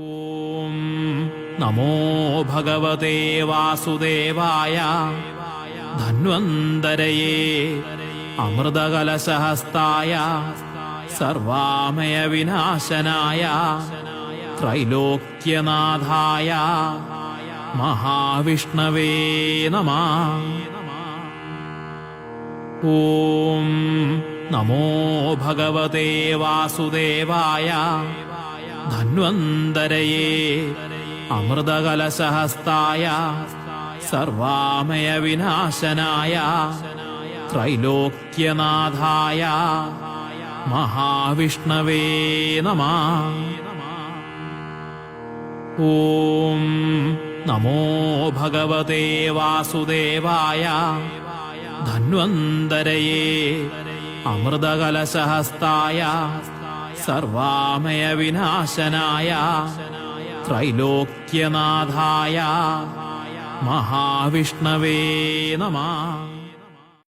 ഓം നമോ ഭഗവതേ വാസുദേവായ ധന്വന്തരയേ അമൃതകലശഹസ്തായ സർവാമയ വിനാശനായ ത്രൈലോക്യനാഥായ മഹാവിഷ്ണവേ നമഃ. ഓം നമോ ഭഗവതേ വാസുദേവായ ധന്വന്തരയേ അമൃതകലശഹസ്തായ സർവാമയ വിനാശനായ ത്രൈലോക്യനാഥായ മഹാവിഷ്ണവേ നമഃ. ഓം നമോ ഭഗവതേ വാസുദേവായ ധന്വന്തരയേ അമൃതകലശഹസ്തായ സർവാമയ വിനാശനായ ത്രൈലോക്യനാഥായ മഹാവിഷ്ണവേ നമഃ.